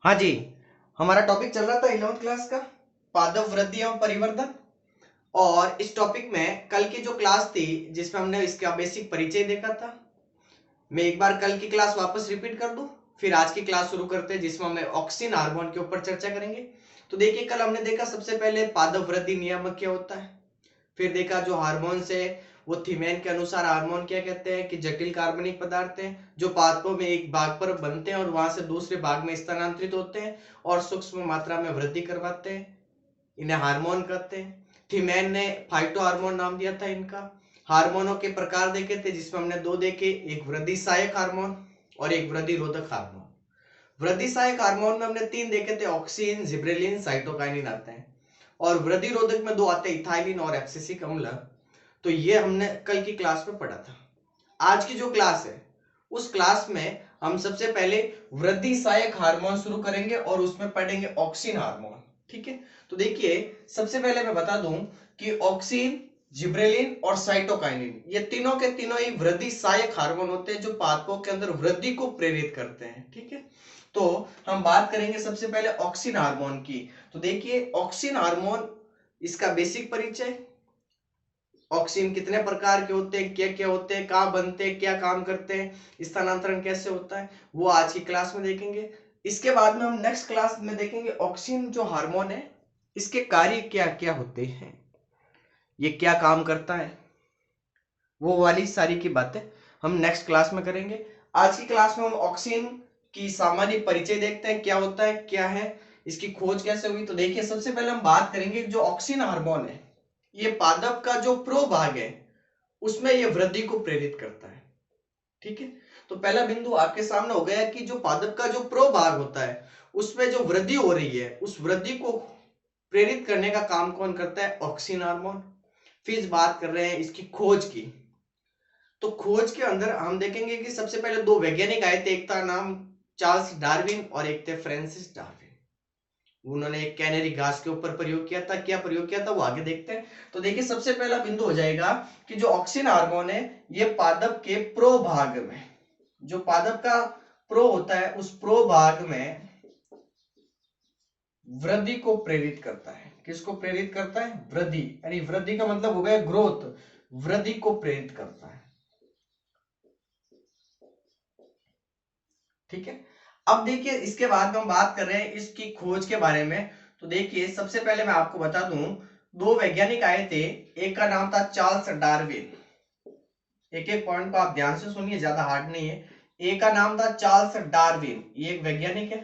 हाँ जी, हमारा टॉपिक चल रहा था 11th क्लास का पादप वृद्धि एवं परिवर्धन। और इस टॉपिक में कल की जो क्लास थी जिसमें हमने इसका बेसिक परिचय देखा था, मैं एक बार कल की क्लास वापस रिपीट कर दूं, फिर आज की क्लास शुरू करते हैं जिसमें हम ऑक्सिन हार्मोन के ऊपर चर्चा करेंगे। तो देखिए, कल हमने देखा सबसे पहले पादप वृद्धि नियामक क्या होता है, फिर देखा जो हार्मोन्स है वो थीमेन के अनुसार हार्मोन क्या कहते हैं कि जटिल कार्बनिक पदार्थ हैं जो पादपों में एक भाग पर बनते हैं और वहां से दूसरे भाग में स्थानांतरित होते हैं और सूक्ष्म मात्रा में वृद्धि करवाते हैं, इन्हें हार्मोन कहते हैं। थीमेन ने फाइटो हार्मोन नाम दिया था इनका। हार्मोनों के प्रकार देखे थे जिसमें हमने दो देखे, एक वृद्धि सहायक हार्मोन और एक वृद्धि रोधक हार्मोन। वृद्धि सहायक हार्मोन में हमने तीन देखे थे, ऑक्सिन, जिब्रेलिन, साइटोकाइनिन आते हैं। और वृद्धि रोधक में दो आते हैं, इथाइलिन और एब्सिसिक अम्ल। तो ये हमने कल की क्लास में पढ़ा था। आज की जो क्लास है उस क्लास में हम सबसे पहले वृद्धि सहायक हार्मोन शुरू करेंगे और उसमें पढ़ेंगे ऑक्सिन हार्मोन। ठीक है, तो देखिए सबसे पहले मैं बता दूं कि ऑक्सिन, जिब्रेलिन और साइटोकाइनिन ये तीनों के तीनों ही वृद्धि सहायक हार्मोन होते हैं जो पादपों के अंदर वृद्धि को प्रेरित करते हैं। ठीक है, तो हम बात करेंगे सबसे पहले ऑक्सिन हार्मोन की। तो देखिए ऑक्सिन हार्मोन, इसका बेसिक परिचय, ऑक्सीन कितने प्रकार के होते हैं, क्या क्या होते हैं, कहाँ बनते हैं, क्या काम करते हैं, स्थानांतरण कैसे होता है, वो आज की क्लास में देखेंगे। इसके बाद में हम नेक्स्ट क्लास में देखेंगे ऑक्सीन जो हार्मोन है इसके कार्य क्या क्या होते हैं, ये क्या काम करता है, वो वाली सारी की बातें हम नेक्स्ट क्लास में करेंगे। आज की क्लास में हम ऑक्सीन की सामान्य परिचय देखते हैं, क्या होता है, क्या है, इसकी खोज कैसे हुई। तो देखिए सबसे पहले हम बात करेंगे जो ऑक्सीन हार्मोन है ये पादप का जो प्रो भाग है उसमें यह वृद्धि को प्रेरित करता है। ठीक है, तो पहला बिंदु आपके सामने हो गया कि जो पादप का जो प्रो भाग होता है उसमें जो वृद्धि हो रही है उस वृद्धि को प्रेरित करने का काम कौन करता है, ऑक्सिन हार्मोन। फिर बात कर रहे हैं इसकी खोज की। तो खोज के अंदर हम देखेंगे कि सबसे पहले दो वैज्ञानिक आए थे, एक था नाम चार्ल्स डार्विन और एक थे फ्रांसिस डार्विन। उन्होंने एक कैनरी घास के ऊपर प्रयोग किया था, क्या प्रयोग किया था वो आगे देखते हैं। तो देखिए सबसे पहला बिंदु हो जाएगा कि जो ऑक्सिन हार्मोन है ये पादप के प्रो भाग में, जो पादप का प्रो होता है उस प्रो भाग में वृद्धि को प्रेरित करता है। किसको प्रेरित करता है, वृद्धि, यानी वृद्धि का मतलब हो गया ग्रोथ, वृद्धि को प्रेरित करता है। ठीक है, अब देखिए इसके बाद हम बात कर रहे हैं इसकी खोज के बारे में। तो देखिए सबसे पहले मैं आपको बता दूं, दो वैज्ञानिक आए थे, एक का नाम था चार्ल्स डार्विन। एक एक पॉइंट को आप ध्यान से सुनिए, ज्यादा हार्ड नहीं है। एक का नाम था चार्ल्स डार्विन, ये एक वैज्ञानिक है।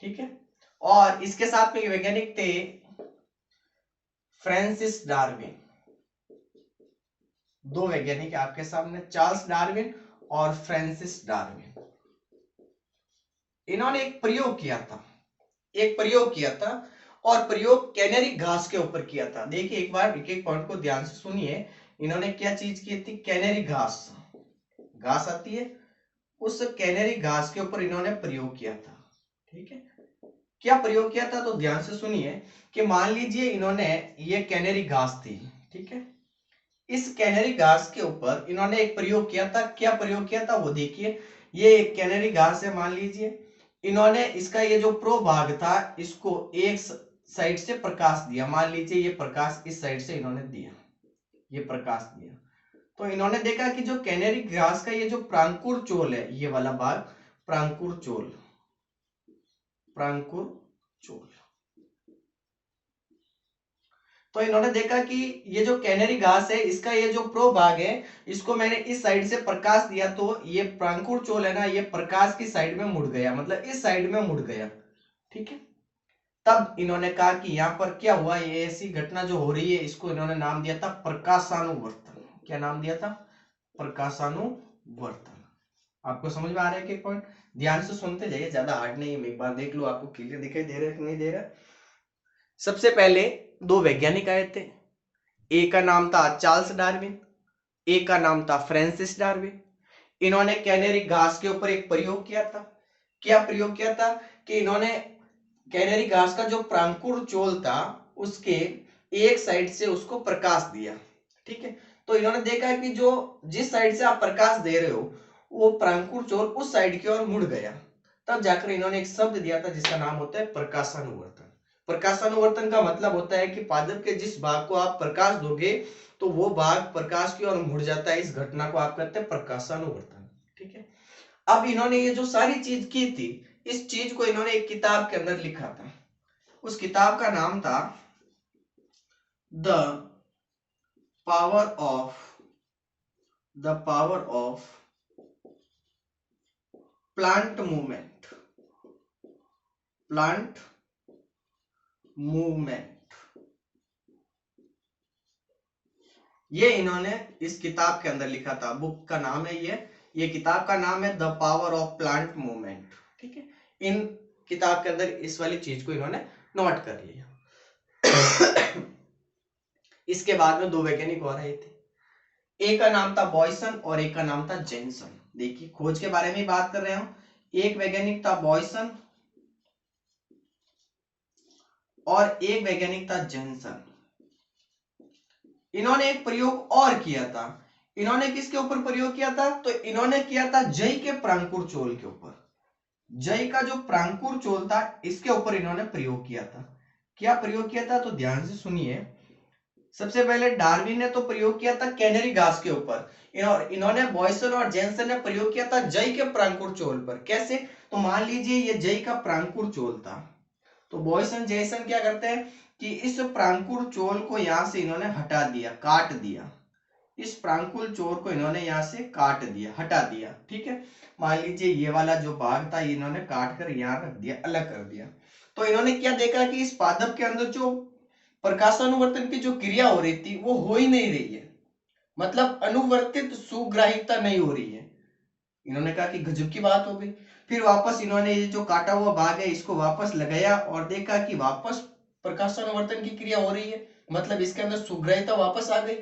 ठीक है, और इसके साथ में वैज्ञानिक थे फ्रांसिस डार्विन। दो वैज्ञानिक आपके सामने, चार्ल्स डार्विन और फ्रांसिस डार्विन। इन्होंने एक प्रयोग किया था, एक प्रयोग किया था और प्रयोग कैनरी घास के ऊपर किया था। देखिए एक बार एक एक पॉइंट को ध्यान से सुनिए। इन्होंने क्या चीज की थी, कैनरी घास, घास आती है, उस कैनरी घास के ऊपर इन्होंने प्रयोग किया था। ठीक है, क्या प्रयोग किया था तो ध्यान से सुनिए कि मान लीजिए इन्होंने, ये कैनरी घास थी, ठीक है, इस कैनरी घास के ऊपर इन्होंने एक प्रयोग किया था। क्या प्रयोग किया था वो देखिए, ये एक कैनरी घास है मान लीजिए, इन्होंने इसका ये जो प्रो भाग था इसको एक साइड से प्रकाश दिया, मान लीजिए ये प्रकाश इस साइड से इन्होंने दिया, ये प्रकाश दिया। तो इन्होंने देखा कि जो कैनरी घास का ये जो प्रांकुर चोल है, ये वाला भाग, प्रांकुर चोल, प्रांकुर चोल, तो इन्होंने देखा कि ये जो कैनरी घास है इसका ये जो प्रो भाग है इसको मैंने इस साइड से प्रकाश दिया तो ये प्रांकुर चोल है ना, ये प्रकाश की साइड में मुड़ गया, मतलब इस साइड में मुड़ गया। ठीक है, तब इन्होंने कहा कि यहाँ पर क्या हुआ, ये ऐसी घटना जो हो रही है इसको इन्होंने नाम दिया था प्रकाशानुवर्तन। क्या नाम दिया था, प्रकाशानुवर्तन। आपको समझ में आ रहा है कि पॉइंट, ध्यान से सुनते जाइए, ज्यादा हार्ड नहीं है, एक बार देख लो आपको क्लियर दिखाई दे रहा है कि नहीं दे रहा। सबसे पहले दो वैज्ञानिक आए थे, एक का नाम था चार्ल्स डार्विन, एक का नाम था फ्रांसिस डार्विन। इन्होंने कैनरी घास के ऊपर एक प्रयोग किया था। क्या प्रयोग किया था कि इन्होंने कैनरी घास का जो प्रांकुर चोल था उसके एक साइड से उसको प्रकाश दिया। ठीक है, तो इन्होंने देखा कि जो जिस साइड से आप प्रकाश दे रहे हो वो प्रांकुर चोल उस साइड की ओर मुड़ गया। तब जाकर इन्होंने एक शब्द दिया था जिसका नाम होता है प्रकाशानुवर्तन। प्रकाशानुवर्तन का मतलब होता है कि पादप के जिस भाग को आप प्रकाश दोगे तो वो भाग प्रकाश की ओर मुड़ जाता है। इस घटना को आप कहते हैं प्रकाशानुवर्तन। ठीक है, अब इन्होंने ये जो सारी चीज की थी, इस चीज को इन्होंने एक किताब के अंदर लिखा था। उस किताब का नाम था the power of plant movement. ये इन्होंने इस किताब के अंदर लिखा था। बुक का नाम है ये किताब का नाम है the power of plant movement. ठीक है, इन किताब के अंदर इस वाली चीज को इन्होंने नोट कर लिया। इसके बाद में दो वैज्ञानिक और आए थे, एक का नाम था बॉयसन और एक का नाम था जेनसन। देखिए, खोज के बारे में बात कर रहे हैं हम। एक वैज्ञानिक था बॉयसन और एक वैज्ञानिक था जेनसन। इन्होंने एक प्रयोग और किया था। इन्होंने किसके ऊपर प्रयोग किया था? तो इन्होंने किया था जई के प्रांकुर चोल के ऊपर। जई का जो प्रांकुर चोल था इसके ऊपर इन्होंने प्रयोग किया था। क्या प्रयोग किया था? तो ध्यान से सुनिए। सबसे पहले डार्विन ने तो प्रयोग किया था कैनरी घास के ऊपर। इन्होंने बॉयसन और जेनसन ने प्रयोग किया था जई के प्रांकुर चोल पर। कैसे? तो मान लीजिए ये जई का प्रांकुर चोल था, तो बॉयसन जेसन क्या करते हैं कि इस प्रांकुर चोल को यहां से इन्होंने हटा दिया, काट दिया। इस प्रांकुर चोल को इन्होंने यहां से काट दिया, हटा दिया। ठीक है, मान लीजिए ये वाला जो भाग था ये इन्होंने काट कर यहां रख दिया, अलग कर दिया। तो इन्होंने क्या देखा कि इस पादप के अंदर जो प्रकाशानुवर्तन की जो क्रिया हो रही थी वो हो ही नहीं रही है, मतलब अनुवर्तित सुग्राहिकता नहीं हो रही है। इन्होंने कहा कि गजब की बात हो गई। फिर वापस इन्होंने ये जो काटा हुआ भाग है इसको वापस लगाया और देखा कि वापस प्रकाशानुवर्तन की क्रिया हो रही है, मतलब इसके अंदर सुग्राहिकता वापस आ गई।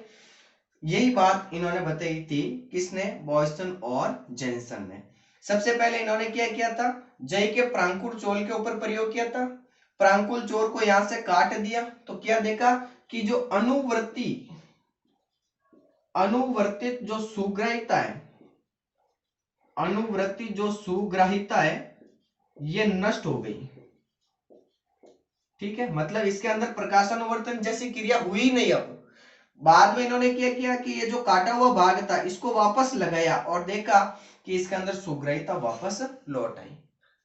यही बात इन्होंने बताई थी। किसने? बॉयसन और जेनसन ने। सबसे पहले इन्होंने क्या किया था? जय के प्रांकुर चोल के ऊपर प्रयोग किया था। प्रांकुर चोल को यहां से काट दिया तो क्या देखा कि जो अनुवर्तित जो सुग्राहिकता है, अनुवृत्ति जो सुग्राहिकता है ये नष्ट हो गई। ठीक है, मतलब इसके अंदर प्रकाशानुवर्तन जैसी क्रिया हुई नहीं। अब बाद में इन्होंने क्या किया कि ये जो काटा हुआ भाग था इसको वापस लगाया और देखा कि इसके अंदर सुग्राहिकता वापस लौट आई।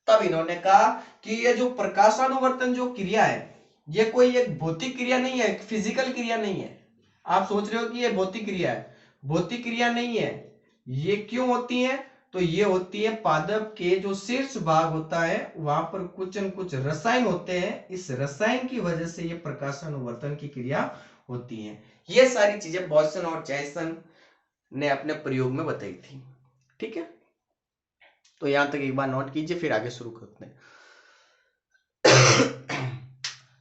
तब इन्होंने कहा कि ये जो प्रकाशानुवर्तन जो क्रिया है ये कोई एक भौतिक क्रिया नहीं है, फिजिकल क्रिया नहीं है। आप सोच रहे हो कि ये भौतिक क्रिया है, भौतिक क्रिया नहीं है। ये क्यों होती है? तो ये होती है पादप के जो शीर्ष भाग होता है वहां पर कुछ न कुछ रसायन होते हैं, इस रसायन की वजह से ये प्रकाशानुवर्तन की क्रिया होती है। ये सारी चीजें बॉयसन और जेसन ने अपने प्रयोग में बताई थी। ठीक है, तो यहां तक एक बार नोट कीजिए, फिर आगे शुरू करते हैं।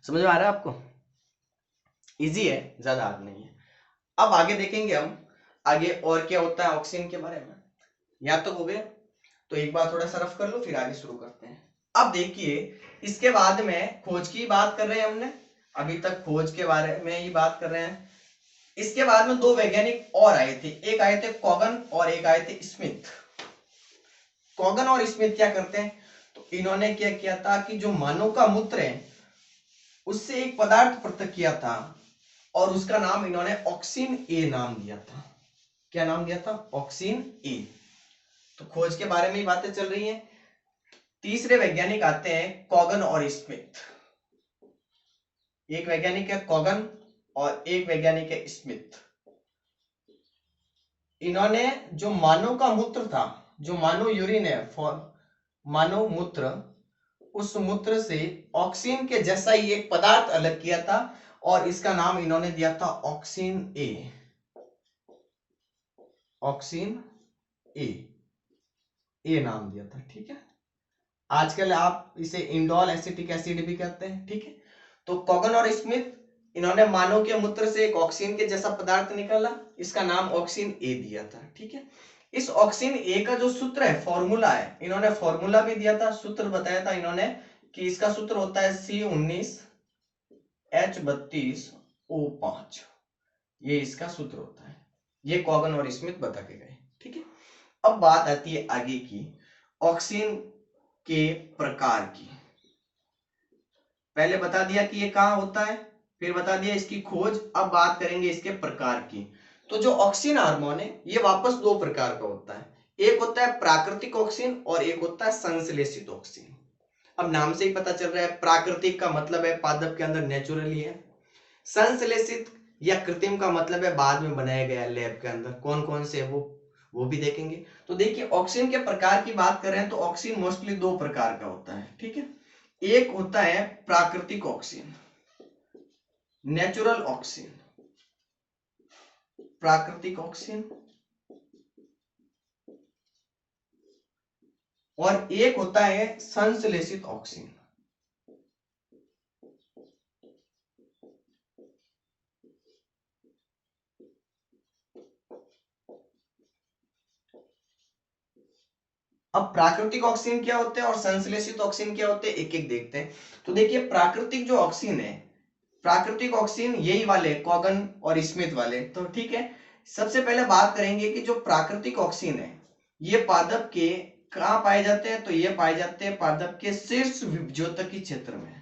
समझ में आ रहा है आपको? इजी है, ज्यादा हार्ड नहीं है। अब आगे देखेंगे हम आगे और क्या होता है ऑक्सीजन के बारे में। यहाँ तक हो गया, तो एक बार थोड़ा सा रफ कर लो, फिर आगे शुरू करते हैं। अब देखिए, इसके बाद में खोज की बात कर रहे हैं हमने, अभी तक खोज के बारे में ही बात कर रहे हैं। इसके बाद में दो वैज्ञानिक और आए थे, एक आए थे कॉगन और एक आए थे स्मिथ। कॉगन और स्मिथ क्या करते हैं? तो इन्होंने क्या किया था कि जो मानव का मूत्र है उससे एक पदार्थ पृथक किया था और उसका नाम इन्होंने ऑक्सीन ए नाम दिया था। क्या नाम दिया था? ऑक्सीन ए। तो खोज के बारे में ही बातें चल रही हैं। तीसरे वैज्ञानिक आते हैं कॉगन और स्मिथ। एक वैज्ञानिक है कॉगन और एक वैज्ञानिक है स्मिथ। इन्होंने जो मानव का मूत्र था, जो मानव यूरिन है, मानव मूत्र, उस मूत्र से ऑक्सीन के जैसा ही एक पदार्थ अलग किया था और इसका नाम इन्होंने दिया था ऑक्सीन ए। ऑक्सीन ए नाम दिया था। ठीक है, आजकल आप इसे इंडोल एसिटिक एसिड भी कहते हैं। ठीक है, तो कॉगन और स्मिथ इन्होंने मानव के मूत्र से एक ऑक्सीन के जैसा पदार्थ निकाला, इसका नाम ऑक्सीन ए दिया था। ठीक है, इस ऑक्सीन ए का जो सूत्र है, फॉर्मूला है, इन्होंने फॉर्मूला भी दिया था, सूत्र बताया था इन्होंने कि इसका सूत्र होता है C19H32O5। ये इसका सूत्र होता है, ये कॉगन और स्मिथ बता के गए। ठीक है, अब बात आती है आगे की, ऑक्सीन के प्रकार की। पहले बता दिया कि ये कहाँ होता है, फिर बता दिया इसकी खोज, अब बात करेंगे इसके प्रकार की। तो जो ऑक्सिन हार्मोन है ये वापस दो प्रकार का होता है, एक होता है प्राकृतिक ऑक्सिन और एक होता है संश्लेषित ऑक्सिन। अब नाम से ही पता चल रहा है, प्राकृतिक का मतलब है पादप के अंदर नेचुरली है, संश्लेषित या कृत्रिम का मतलब है बाद में बनाया गया लैब के अंदर। कौन कौन से वो भी देखेंगे। तो देखिए ऑक्सीजन के प्रकार की बात कर रहे हैं तो ऑक्सीजन मोस्टली दो प्रकार का होता है, ठीक है। एक होता है प्राकृतिक ऑक्सीजन, नेचुरल ऑक्सीजन, प्राकृतिक ऑक्सीजन, और एक होता है संश्लेषित ऑक्सीजन। अब प्राकृतिक ऑक्सीजन क्या होते हैं और संश्लेषित ऑक्सीजन क्या होते हैं, एक एक देखते हैं। तो देखिए प्राकृतिक जो ऑक्सीजन है, प्राकृतिक ऑक्सीजन यही वाले कॉगन और स्मिथ वाले, तो ठीक है। सबसे पहले बात करेंगे कि जो प्राकृतिक ऑक्सीजन है ये पादप के कहाँ पाए जाते हैं, तो ये पाए जाते हैं पादप के शीर्ष विभज्योतकी क्षेत्र में।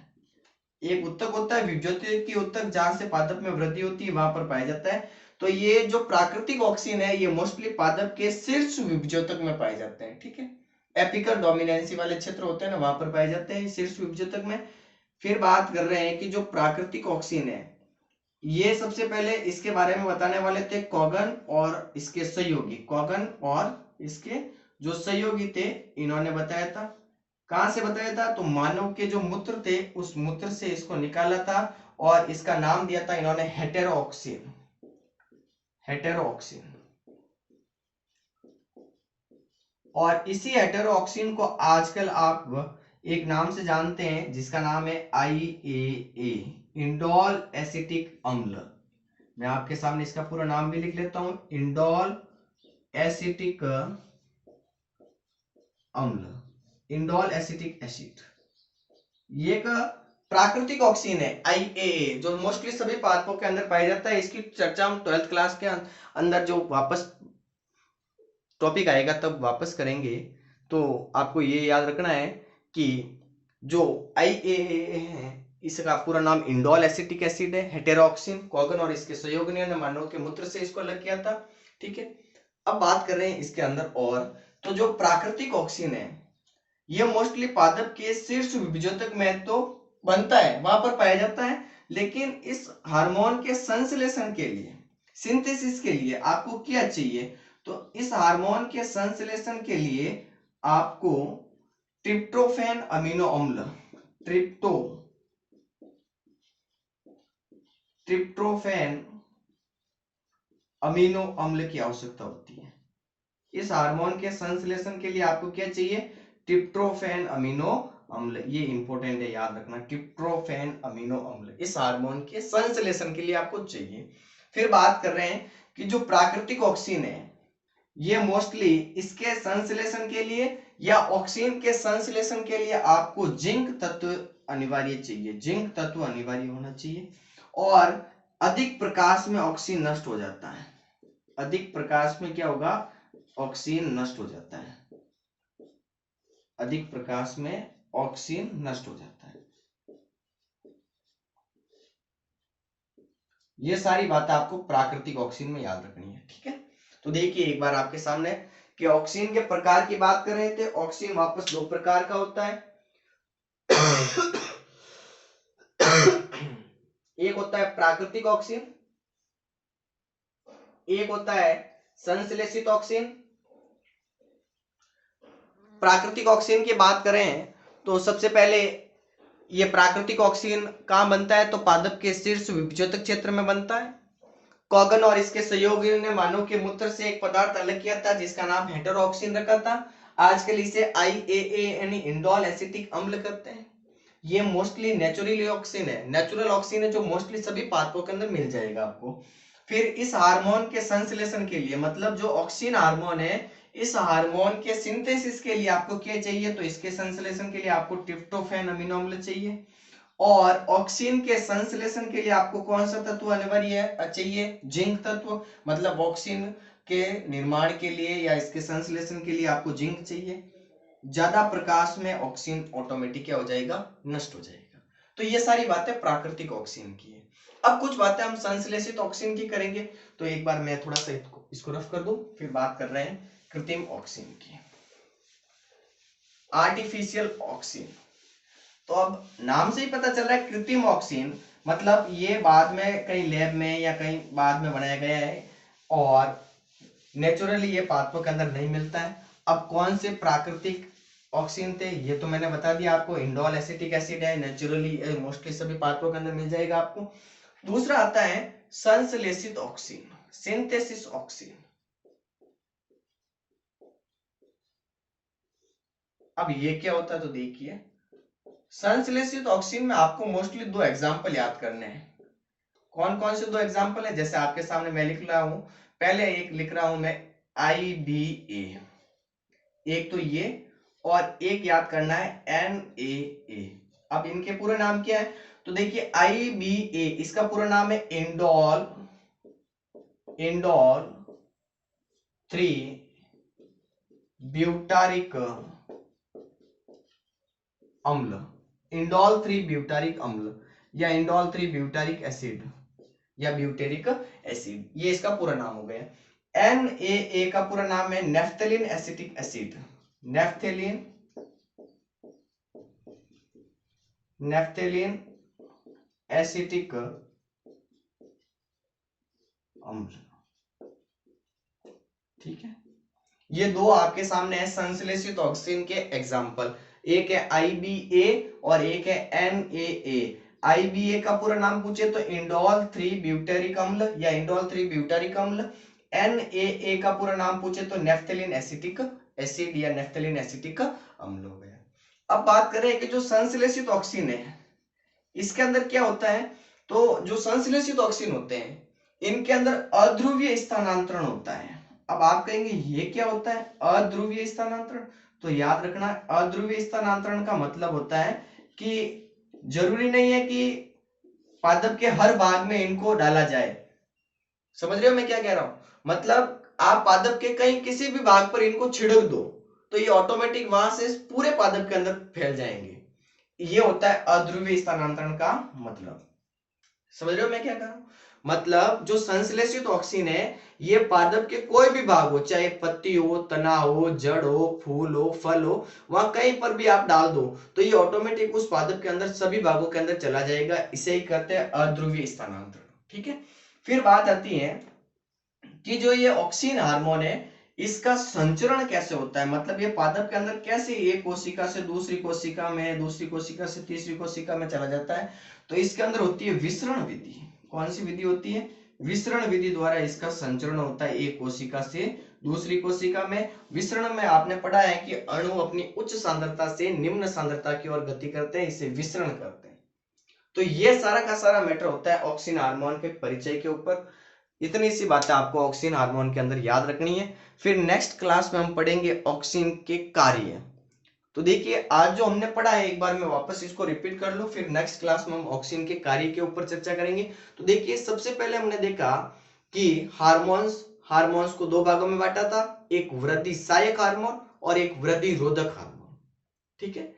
एक उत्तक होता है विभज्योतकी उत्तक, जहां से पादप में वृद्धि होती है वहां पर पाया जाता है। तो ये जो प्राकृतिक ऑक्सीजन है ये मोस्टली पादप के शीर्ष विभज्योतक में पाए जाते हैं, ठीक है। एपिकल डोमिनेंसी वाले क्षेत्र होते हैं ना, वहां पर पाए जाते हैं शीर्ष विभज्योतक में। फिर बात कर रहे हैं कि जो प्राकृतिक ऑक्सीजन है ये सबसे पहले इसके बारे में बताने वाले थे कॉगन और इसके सहयोगी, कॉगन और इसके जो सहयोगी थे इन्होंने बताया था। कहां से बताया था, तो मानव के जो मूत्र थे उस मूत्र से इसको निकाला था और इसका नाम दिया था इन्होंने हेटेरोऑक्सीन, हेटेरोऑक्सीन। और इसी हेटेरोऑक्सीन को आजकल आप एक नाम से जानते हैं जिसका नाम है IAA, इंडोल एसिटिक अम्ल। मैं आपके सामने इसका पूरा नाम भी लिख लेता हूं, इंडोल एसिटिक अम्ल, इंडोल एसिटिक एसिड। ये एक प्राकृतिक ऑक्सीजन है IAA, जो मोस्टली सभी पादपों के अंदर पाया जाता है। इसकी चर्चा हम 12th क्लास के अंदर जो वापस टॉपिक आएगा तब वापस करेंगे। तो आपको ये याद रखना है कि जो IAA है इसका पूरा नाम इंडोल एसिटिक एसिड है, हेटेरोऑक्सीन, कॉगन और इसके सहयोगियों ने मानव के मूत्र से इसको अलग किया था, ठीक है। अब बात कर रहे हैं इसके अंदर और, तो जो प्राकृतिक ऑक्सीजन है ये मोस्टली पादप के शीर्ष विभज्योतक में तो बनता है, वहां पर पाया जाता है। लेकिन इस हार्मोन के संश्लेषण के लिए, सिंथेसिस के लिए आपको क्या चाहिए, तो इस हार्मोन के संश्लेषण के लिए आपको ट्रिप्टोफैन अमीनो अम्ल, ट्रिप्टोफैन अमीनो अम्ल की आवश्यकता होती है। इस हार्मोन के संश्लेषण के लिए आपको क्या चाहिए, ट्रिप्टोफैन अमीनो अम्ल। ये इंपॉर्टेंट है, याद रखना, ट्रिप्टोफैन अमीनो अम्ल इस हार्मोन के संश्लेषण के लिए आपको चाहिए। फिर बात कर रहे हैं कि जो प्राकृतिक ऑक्सीजन है ये मोस्टली इसके संश्लेषण के लिए या ऑक्सीजन के संश्लेषण के लिए आपको जिंक तत्व अनिवार्य चाहिए, जिंक तत्व अनिवार्य होना चाहिए। और अधिक प्रकाश में ऑक्सीजन नष्ट हो जाता है, अधिक प्रकाश में क्या होगा, ऑक्सीजन नष्ट हो जाता है, अधिक प्रकाश में ऑक्सीजन नष्ट हो जाता है। ये सारी बातें आपको प्राकृतिक ऑक्सीजन में याद रखनी है, ठीक है। तो देखिए एक बार आपके सामने कि ऑक्सीजन के प्रकार की बात कर रहे थे, ऑक्सीजन वापस दो प्रकार का होता है। एक होता है प्राकृतिक ऑक्सीजन, एक होता है संश्लेषित ऑक्सीजन। प्राकृतिक ऑक्सीजन की बात करें तो सबसे पहले ये प्राकृतिक ऑक्सीजन कहां बनता है, तो पादप के शीर्ष विभज्योतक क्षेत्र में बनता है। कॉगन और इसके सहयोगियों ने मानव के मूत्र से एक पदार्थ अलग किया था जिसका नाम हेटेरोऑक्सीजन रखा था। आजकल इसे IAA यानी इंडोल एसिटिक अम्ल कहते हैं। ये मोस्टली नेचुरली ऑक्सीजन है, नेचुरल ऑक्सीजन है जो मोस्टली सभी पादपों के अंदर मिल जाएगा आपको। फिर इस हार्मोन के संश्लेषण के लिए, मतलब जो ऑक्सीजन हार्मोन है इस हार्मोन के सिंथेसिस के लिए आपको क्या चाहिए, तो इसके संश्लेषण के लिए आपको ट्रिप्टोफैन अमीनो अम्ल चाहिए। और ऑक्सीजन के संश्लेषण के लिए आपको कौन सा तत्व अनिवार्य है, चाहिए, जिंक तत्व। मतलब ऑक्सीजन के निर्माण के लिए या इसके संश्लेषण के लिए आपको जिंक चाहिए। ज्यादा प्रकाश में ऑक्सीजन ऑटोमेटिक क्या हो जाएगा, नष्ट हो जाएगा। तो ये सारी बातें प्राकृतिक ऑक्सीजन की है। अब कुछ बातें हम संश्लेषित ऑक्सीजन की करेंगे। तो एक बार मैं थोड़ा सा इसको रफ कर दूं, फिर बात कर रहे हैं कृत्रिम ऑक्सीजन की, आर्टिफिशियल ऑक्सीजन। तो अब नाम से ही पता चल रहा है कृत्रिम ऑक्सीजन मतलब ये बाद में कहीं लैब में या कहीं बाद में बनाया गया है और नेचुरली ये पादपों के अंदर नहीं मिलता है। अब कौन से प्राकृतिक ऑक्सीजन थे ये तो मैंने बता दिया आपको, इंडोल एसिटिक एसिड है, नेचुरली मोस्टली सभी पादपों के अंदर मिल जाएगा आपको। दूसरा आता है संश्लेषित ऑक्सीजन, सिंथेसिस ऑक्सीजन। अब ये क्या होता है तो देखिए, संश्लेषित ऑक्सीजन में आपको मोस्टली दो एग्जांपल याद करने हैं। कौन कौन से दो एग्जांपल है, जैसे आपके सामने मैं लिख रहा हूं, पहले एक लिख रहा हूं मैं IBA, एक तो ये, और एक याद करना है NAA। अब इनके पूरा नाम क्या है तो देखिए IBA इसका पूरा नाम है इंडोल 3 ब्यूटारिक अम्ल, इंडोल 3 ब्यूटारिक अम्ल या इंडोल 3 ब्यूटारिक एसिड या ब्यूटेरिक एसिड, ये इसका पूरा नाम हो गया। NAA का पूरा नाम है नेफ्थेलिन एसिटिक एसिड, नेफ्थेलिन एसिटिक अम्ल। ठीक है, ये दो आपके सामने है संश्लेषित ऑक्सीजन के एग्जांपल, एक है IBA और एक है NAA। IBA का पूरा नाम पूछे तो इंडोल 3 ब्यूटेरिक अम्ल या इंडोल 3 ब्यूटारिक अम्ल। NAA का पूरा नाम पूछे तो नेफ्थेलिन एसिटिक एसिड या नेफ्थेलिन एसिटिक अम्ल हो गया। अब बात करें कि जो संश्लेषित ऑक्सीजन है इसके अंदर क्या होता है, तो जो संश्लेषित ऑक्सीजन होते हैं इनके अंदर अध्रुवीय स्थानांतरण होता है। अब आप कहेंगे ये क्या होता है अध्रुवीय स्थानांतरण, तो याद रखना अध्रुवीय स्थानांतरण का मतलब होता है कि जरूरी नहीं है कि पादप के हर भाग में इनको डाला जाए। समझ रहे हो मैं क्या कह रहा हूं, मतलब आप पादप के कहीं किसी भी भाग पर इनको छिड़क दो तो ये ऑटोमेटिक वहां से पूरे पादप के अंदर फैल जाएंगे। ये होता है अध्रुवीय स्थानांतरण का मतलब। समझ रहे हो मैं क्या कह रहा हूं, मतलब जो संश्लेषित ऑक्सीजन है ये पादप के कोई भी भाग हो, चाहे पत्ती हो, तना हो, जड़ हो, फूल हो, फल हो, वहां कहीं पर भी आप डाल दो तो ये ऑटोमेटिक उस पादप के अंदर सभी भागों के अंदर चला जाएगा। इसे ही कहते हैं अध्रुवीय स्थानांतरण। ठीक है, फिर बात आती है कि जो ये ऑक्सीजन हार्मोन है इसका संचरण कैसे होता है, मतलब ये पादप के अंदर कैसे एक कोशिका से दूसरी कोशिका में, दूसरी कोशिका से तीसरी कोशिका में चला जाता है। तो इसके अंदर होती है विसरण विधि। कौन सी विधि होती है, विसरण विधि द्वारा इसका संचरण होता है एक कोशिका से दूसरी कोशिका में। विसरण में आपने पढ़ा है कि अणु अपनी उच्च सांद्रता से निम्न सांद्रता की ओर गति करते हैं, इसे विसरण करते हैं। तो ये सारा का सारा मैटर होता है ऑक्सीजन हार्मोन के परिचय के ऊपर। इतनी सी बातें आपको ऑक्सीजन हार्मोन के अंदर याद रखनी है। फिर नेक्स्ट क्लास में हम पढ़ेंगे ऑक्सीजन के कार्य। तो देखिए आज जो हमने पढ़ा है एक बार मैं वापस इसको रिपीट कर लूं, फिर नेक्स्ट क्लास में हम ऑक्सीजन के कार्य के ऊपर चर्चा करेंगे। तो देखिए सबसे पहले हमने देखा कि हार्मोन्स को दो भागों में बांटा था, एक वृद्धि सहायक हार्मोन और एक वृद्धि रोधक हार्मोन। ठीक है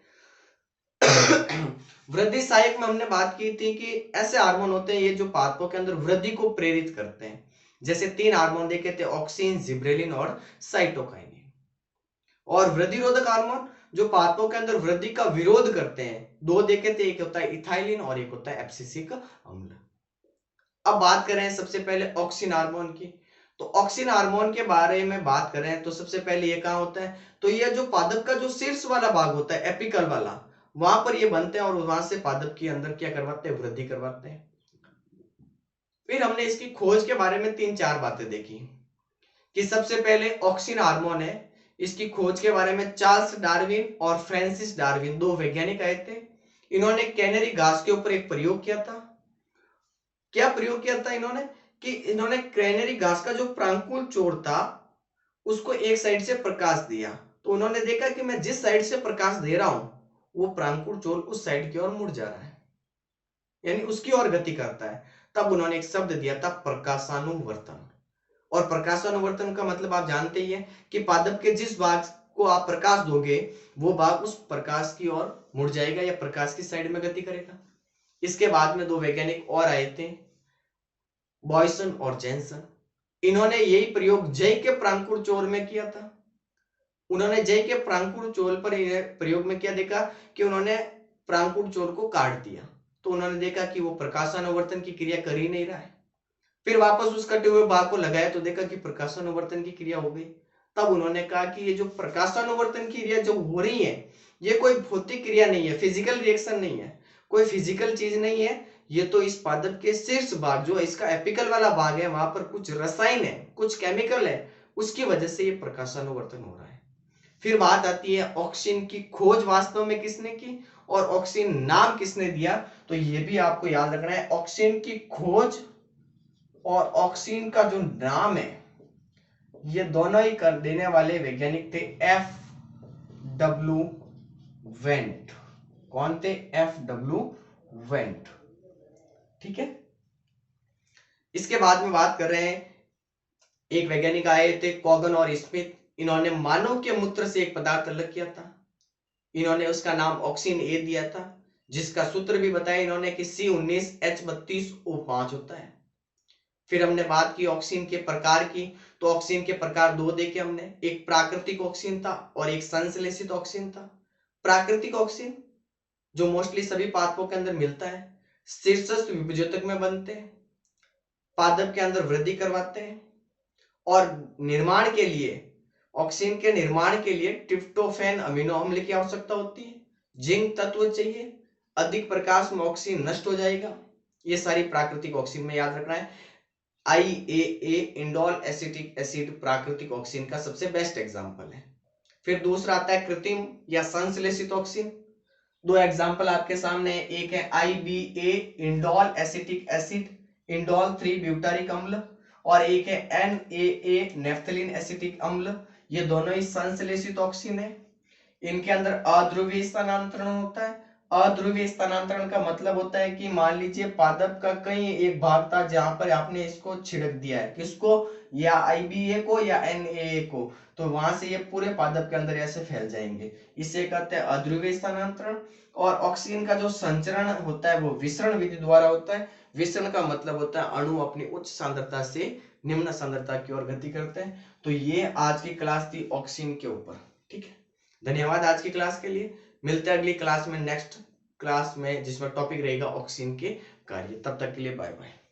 वृद्धि सहायक में हमने बात की थी कि ऐसे हार्मोन होते हैं ये जो पादपों के अंदर वृद्धि को प्रेरित करते हैं। जैसे 3 हार्मोन देखे थे, ऑक्सिन, जिब्रेलिन और साइटोकाइनिन। और वृद्धि रोधक हार्मोन जो पादपों के अंदर वृद्धि का विरोध करते हैं, 2 देखे थे, एक होता है इथाइलिन और एक होता है एब्सिसिक अम्ल। अब बात करें सबसे पहले ऑक्सिन हार्मोन की। तो ऑक्सिन हार्मोन के बारे में बात करें तो सबसे पहले ये कहां होता है, तो ये जो पादप का जो शीर्ष वाला भाग होता है एपिकल वाला, वहां पर ये बनते हैं और वहां से पादप के अंदर क्या करवाते हैं, वृद्धि करवाते हैं। फिर हमने इसकी खोज के बारे में 3-4 बातें देखी कि सबसे पहले ऑक्सिन हार्मोन है, इसकी खोज के बारे में चार्ल्स डार्विन और फ्रांसिस डार्विन 2 वैज्ञानिक आए थे। इन्होंने कैनरी घास के ऊपर एक प्रयोग किया था। क्या प्रयोग किया था इन्होंने, कि इन्होंने कैनरी घास का जो प्रांकुल छोर था उसको एक साइड से प्रकाश दिया। तो उन्होंने देखा कि मैं जिस साइड से प्रकाश दे रहा हूं वो प्रांकुल छोर उस साइड की ओर मुड़ जा रहा है, यानी उसकी ओर गति करता है। तब उन्होंने एक शब्द दिया था प्रकाशानुवर्तन। और प्रकाशानुवर्तन का मतलब आप जानते ही हैं कि पादप के जिस भाग को आप प्रकाश दोगे वो भाग उस प्रकाश की ओर मुड़ जाएगा या प्रकाश की साइड में गति करेगा। इसके बाद में दो वैज्ञानिक और आए थे, बॉयसन और जैनसन। इन्होंने यही प्रयोग जय के प्रांकुर चोर में किया था। उन्होंने जय के प्रांकुर चोर पर प्रयोग में क्या देखा कि उन्होंने प्रांकुर चोर को काट दिया, तो उन्होंने देखा कि वो प्रकाशानुवर्तन की क्रिया कर ही नहीं रहा है। फिर वापस उस कटे हुए भाग को लगाया तो देखा कि प्रकाशानुवर्तन की क्रिया हो गई। तब उन्होंने कहा कि ये जो प्रकाशानुवर्तन की क्रिया जो हो रही है ये कोई भौतिक क्रिया नहीं है, फिजिकल रिएक्शन नहीं है, कोई फिजिकल चीज नहीं है, ये तो इस पादप के शीर्ष भाग जो इसका एपिकल वाला भाग है वहां पर कुछ रसायन है, कुछ केमिकल है, उसकी वजह से ये प्रकाशानुवर्तन हो रहा है। फिर बात आती है ऑक्सीजन की खोज वास्तव में किसने की और ऑक्सीजन नाम किसने दिया, तो ये भी आपको याद रखना है। ऑक्सीजन की खोज और ऑक्सीजन का जो नाम है ये दोनों ही कर देने वाले वैज्ञानिक थे F.W. वेंट। कौन थे? F.W. वेंट। ठीक है। इसके बाद में बात कर रहे हैं, एक वैज्ञानिक आए थे कॉगन और स्मिथ। इन्होंने मानव के मूत्र से एक पदार्थ अलग किया था, इन्होंने उसका नाम ऑक्सीजन ए दिया था, जिसका सूत्र भी बताया इन्होंने कि C19H32O5 होता है। फिर हमने बात की ऑक्सीजन के प्रकार की, तो ऑक्सीजन के प्रकार दो देखे हमने, एक प्राकृतिक ऑक्सीजन था और एक संश्लेषित ऑक्सीजन था। प्राकृतिक ऑक्सीजन जो मोस्टली सभी पादपों के अंदर मिलता है, शीर्षस्थ विभेजक में बनते हैं, पादप के अंदर वृद्धि करवाते हैं और निर्माण के लिए, ऑक्सीजन के निर्माण के लिए ट्रिप्टोफैन अमीनो अम्ल की आवश्यकता होती है, जिंक तत्व चाहिए, अधिक प्रकाश में ऑक्सीजन नष्ट हो जाएगा। ये सारी प्राकृतिक ऑक्सीजन में याद रखना है। IAA इंडोल एसिटिक एसिड प्राकृतिक ऑक्सीजन का सबसे बेस्ट एग्जांपल है। फिर दूसरा आता है कृत्रिम या संश्लेषित ऑक्सीजन। दो एग्जांपल आपके सामने है, एक है IBA indole acetic acid indole 3 butyric अम्ल और एक है NAA नेफ्थलीन एसिटिक अम्ल। ये दोनों ही संश्लेषित ऑक्सीजन है। इनके अंदर अध्रुवीय स्थानांतरण होता है। अध्रुवीय स्थानांतरण का मतलब होता है कि मान लीजिए पादप का कहीं एक भाग था जहां पर आपने इसको छिड़क दिया है, किसको? या IBA को या NAA को, तो वहां से ये पूरे पादप के अंदर ऐसे फैल जाएंगे, इसे कहते हैं अध्रुवीय स्थानांतरण। और ऑक्सीजन का जो संचरण होता है वो विसरण विधि द्वारा होता है। विसरण का मतलब होता है अणु अपनी उच्च सांद्रता से निम्न सांद्रता की ओर गति करते हैं। तो ये आज की क्लास थी ऑक्सीजन के ऊपर। ठीक है, धन्यवाद आज की क्लास के लिए। मिलते हैं अगली क्लास में, नेक्स्ट क्लास में, जिसमें टॉपिक रहेगा ऑक्सीजन के कार्य। तब तक के लिए बाय बाय।